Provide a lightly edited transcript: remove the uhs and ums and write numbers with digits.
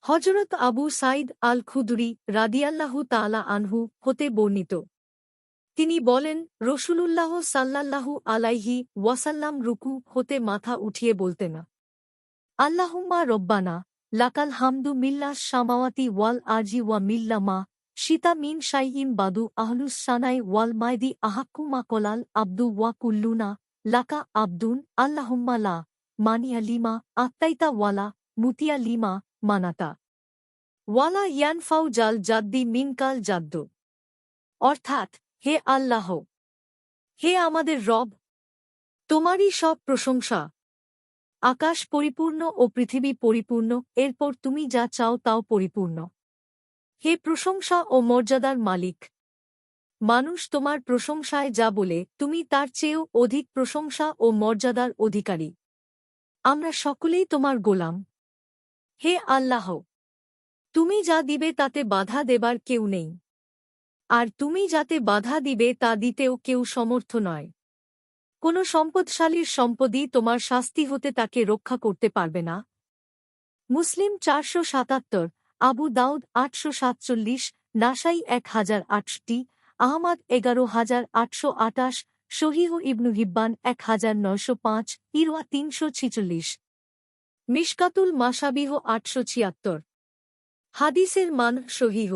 হযরত আবু সাঈদ আল খুদরি রাদিয়াল্লাহু তাআলা আনহু হতে বর্ণিত, তিনি বলেন, রাসূলুল্লাহ সাল্লাল্লাহু আলাইহি ওয়াসাল্লাম রুকু হতে মাথা উঠিয়ে বলতেন, আল্লাহুম্মা রব্বানা লাকাল হামদু মিল্লাস সামাওয়াতি ওয়াল আরজি ওয়া মিল্লা মা শিতা মিন শাইইন বাদু আহলুস সানাই ওয়াল মাইদি আহাক্কু মা কলাল আব্দু ওয়া কুল্লুনা লাকা আবদুন আল্লাহুম্মা লা মানিয়া লিমা আত্তাইতা ওয়ালা মুতিয়া লিমা মানাতা ওয়ালা ইয়ানফাউ জাল জাদ্দি মিনকাল জাদ্দ। অর্থাৎ, হে আল্লাহ, হে আমাদের রব, তোমারই সব প্রশংসা। আকাশ পরিপূর্ণ ও পৃথিবী পরিপূর্ণ, এরপর তুমি যা চাও তাও পরিপূর্ণ। হে প্রশংসা ও মর্যাদার মালিক, মানুষ তোমার প্রশংসায় যা বলে তুমি তার চেয়েও অধিক প্রশংসা ও মর্যাদার অধিকারী। আমরা সকলেই তোমার গোলাম। হে আল্লাহ, তুমি যা দিবে তাতে বাধা দেবার কেউ নেই, আর তুমি যাতে বাধা দিবে তা দিতেও কেউ সমর্থ নয়। কোন সম্পদশালীর সম্পদই তোমার শাস্তি হতে তাকে রক্ষা করতে পারবে না। মুসলিম 477, আবু দাউদ 847, নাসাই 1008টি, আহমদ 11828, সহিহ ইবনু হিব্বান 1905, ইরওয়া 346, মিশকাতুল মাশাবিহ 876। হাদিসের মান সহিহ।